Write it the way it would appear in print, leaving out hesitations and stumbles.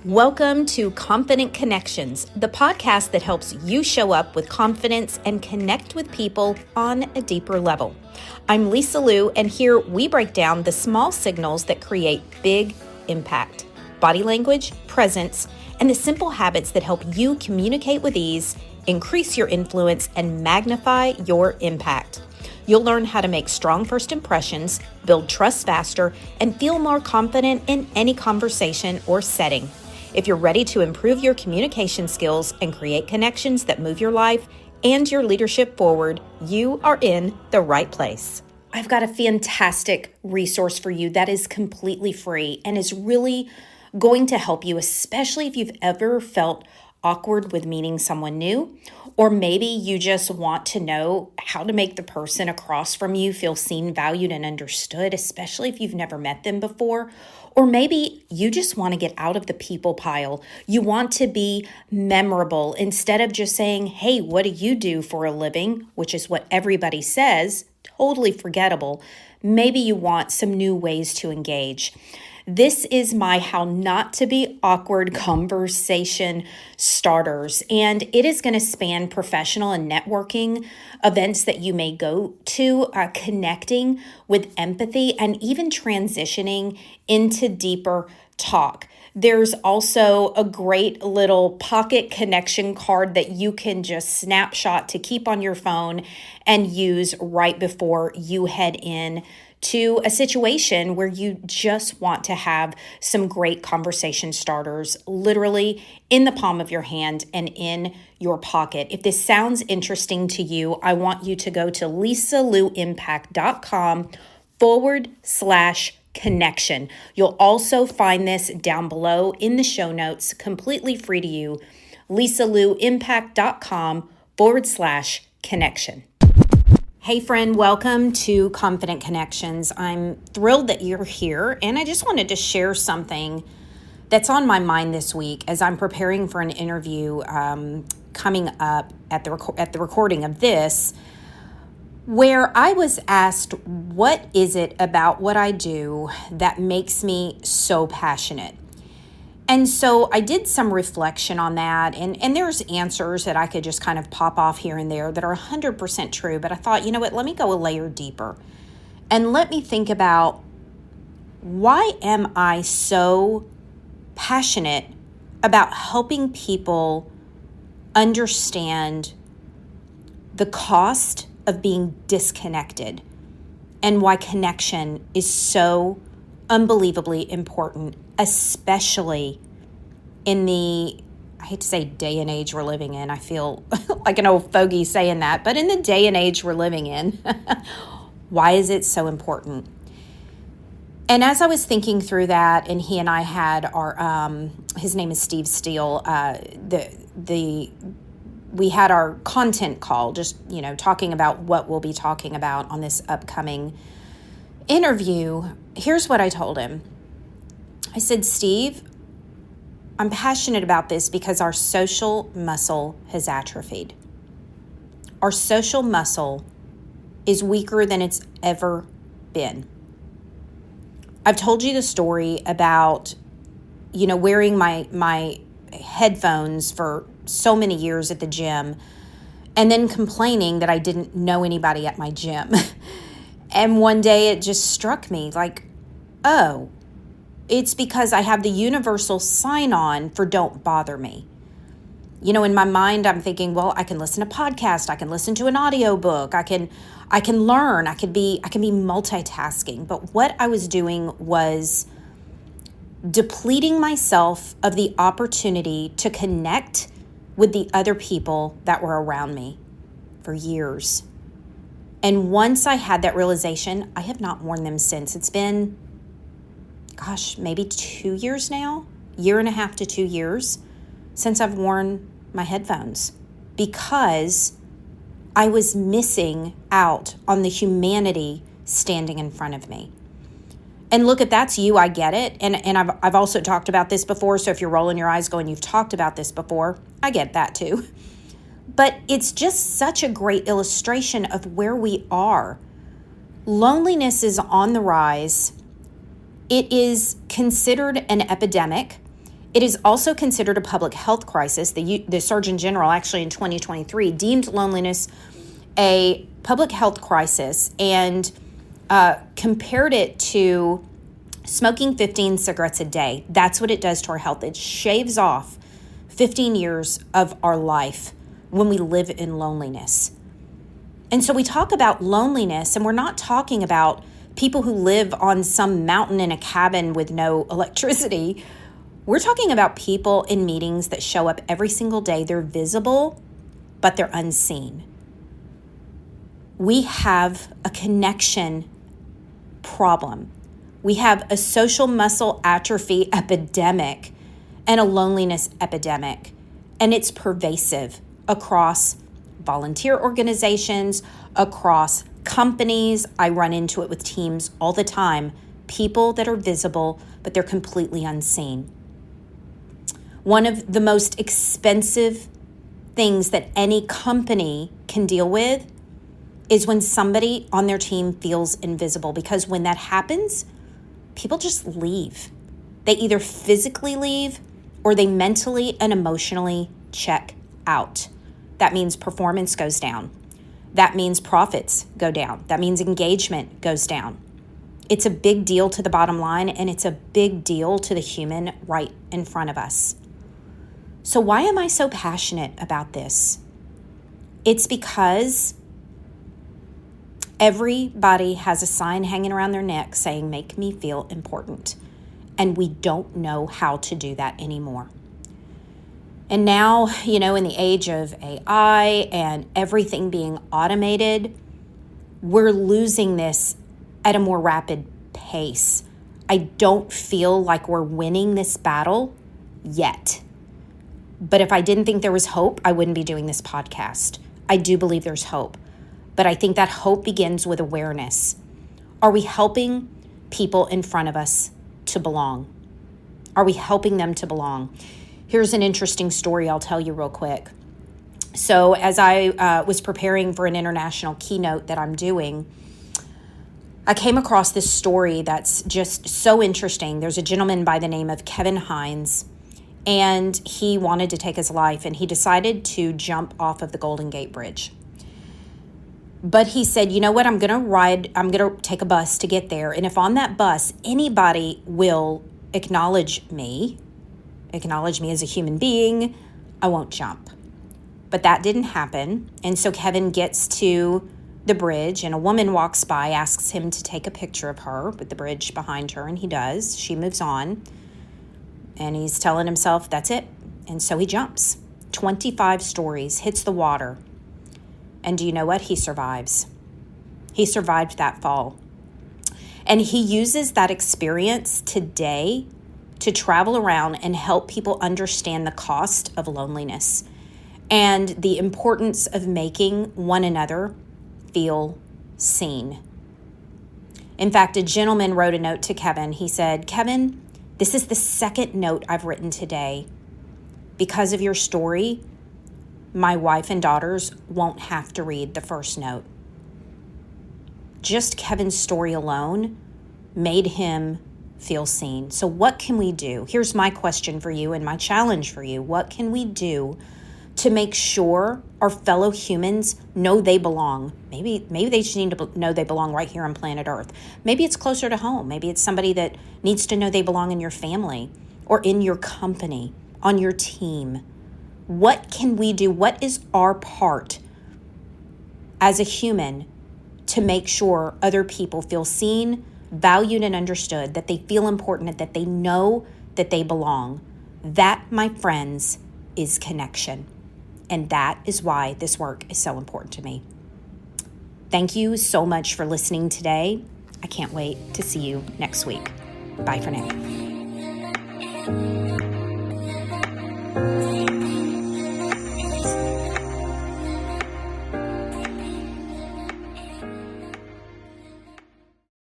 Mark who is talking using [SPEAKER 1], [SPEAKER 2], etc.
[SPEAKER 1] Welcome to Confident Connections, the podcast that helps you show up with confidence and connect with people on a deeper level. I'm Lisa Liu, and here we break down the small signals that create big impact, body language, presence, and the simple habits that help you communicate with ease, increase your influence, and magnify your impact. You'll learn how to make strong first impressions, build trust faster, and feel more confident in any conversation or setting. If you're ready to improve your communication skills and create connections that move your life and your leadership forward, you are in the right place. I've got a fantastic resource for you that is completely free and is really going to help you, especially if you've ever felt awkward with meeting someone new, or maybe you just want to know how to make the person across from you feel seen, valued, and understood, especially if you've never met them before. Or maybe you just want to get out of the people pile. You want to be memorable instead of just saying, hey, what do you do for a living? Which is what everybody says, totally forgettable. Maybe you want some new ways to engage. This is my How Not to Be Awkward conversation starters, and it is going to span professional and networking events that you may go to, connecting with empathy, and even transitioning into deeper talk. There's also a great little pocket connection card that you can just snapshot to keep on your phone and use right before you head in to a situation where you just want to have some great conversation starters, literally in the palm of your hand and in your pocket. If this sounds interesting to you, I want you to go to lisaluimpact.com/connection. You'll also find this down below in the show notes, completely free to you, lisaluimpact.com/connection. Hey friend, welcome to Confident Connections. I'm thrilled that you're here, and I just wanted to share something that's on my mind this week as I'm preparing for an interview coming up at the recording of this, where I was asked, what is it about what I do that makes me so passionate? And so I did some reflection on that, and there's answers that I could just kind of pop off here and there that are 100% true, but I thought, you know what, let me go a layer deeper, and let me think about, why am I so passionate about helping people understand the cost of being disconnected, and why connection is so unbelievably important, especially in the, I hate to say day and age we're living in. I feel like an old fogey saying that, but in the day and age we're living in, why is it so important? And as I was thinking through that, and he and I had our, his name is Steve Steele, we had our content call, just, talking about what we'll be talking about on this upcoming interview. Here's what I told him. I said, Steve, I'm passionate about this because our social muscle has atrophied. Our social muscle is weaker than it's ever been. I've told you the story about, wearing my headphones for so many years at the gym, and then complaining that I didn't know anybody at my gym. And one day it just struck me like, oh, it's because I have the universal sign-on for don't bother me. In my mind, I'm thinking, well, I can listen to podcasts, I can listen to an audiobook, I can learn, I can be multitasking. But what I was doing was depleting myself of the opportunity to connect with the other people that were around me for years. And once I had that realization, I have not worn them since. It's been, maybe 2 years now, 1.5 to 2 years since I've worn my headphones, because I was missing out on the humanity standing in front of me. And look, if that's you, I get it. And I've also talked about this before. So if you're rolling your eyes going, you've talked about this before, I get that too. But it's just such a great illustration of where we are. Loneliness is on the rise. It is considered an epidemic. It is also considered a public health crisis. The Surgeon General actually in 2023 deemed loneliness a public health crisis and compared it to smoking 15 cigarettes a day. That's what it does to our health. It shaves off 15 years of our life when we live in loneliness. And so we talk about loneliness, and we're not talking about people who live on some mountain in a cabin with no electricity. We're talking about people in meetings that show up every single day. They're visible, but they're unseen. We have a connection problem. We have a social muscle atrophy epidemic and a loneliness epidemic, and it's pervasive across volunteer organizations, across companies. I run into it with teams all the time. People that are visible, but they're completely unseen. One of the most expensive things that any company can deal with is when somebody on their team feels invisible, because when that happens, people just leave. They either physically leave or they mentally and emotionally check out. That means performance goes down. That means profits go down. That means engagement goes down. It's a big deal to the bottom line, and it's a big deal to the human right in front of us. So why am I so passionate about this? It's because everybody has a sign hanging around their neck saying, "Make me feel important." And we don't know how to do that anymore. And now, in the age of AI and everything being automated, we're losing this at a more rapid pace. I don't feel like we're winning this battle yet. But if I didn't think there was hope, I wouldn't be doing this podcast. I do believe there's hope. But I think that hope begins with awareness. Are we helping people in front of us to belong? Are we helping them to belong? Here's an interesting story I'll tell you real quick. So as I was preparing for an international keynote that I'm doing, I came across this story that's just so interesting. There's a gentleman by the name of Kevin Hines, and he wanted to take his life, and he decided to jump off of the Golden Gate Bridge. But he said, you know what, I'm going to take a bus to get there. And if on that bus, anybody will acknowledge me as a human being, I won't jump. But that didn't happen. And so Kevin gets to the bridge, and a woman walks by, asks him to take a picture of her with the bridge behind her, and he does. She moves on, and he's telling himself, that's it. And so he jumps. 25 stories, hits the water. And do you know what? He survives. He survived that fall. And he uses that experience today to travel around and help people understand the cost of loneliness and the importance of making one another feel seen. In fact, a gentleman wrote a note to Kevin. He said, "Kevin, this is the second note I've written today. Because of your story, my wife and daughters won't have to read the first note." Just Kevin's story alone made him feel seen. So what can we do? Here's my question for you and my challenge for you. What can we do to make sure our fellow humans know they belong? Maybe they just need to know they belong right here on planet Earth. Maybe it's closer to home. Maybe it's somebody that needs to know they belong in your family or in your company, on your team. What can we do? What is our part as a human to make sure other people feel seen, valued, and understood, that they feel important, that they know that they belong? That, my friends, is connection. And that is why this work is so important to me. Thank you so much for listening today. I can't wait to see you next week. Bye for now.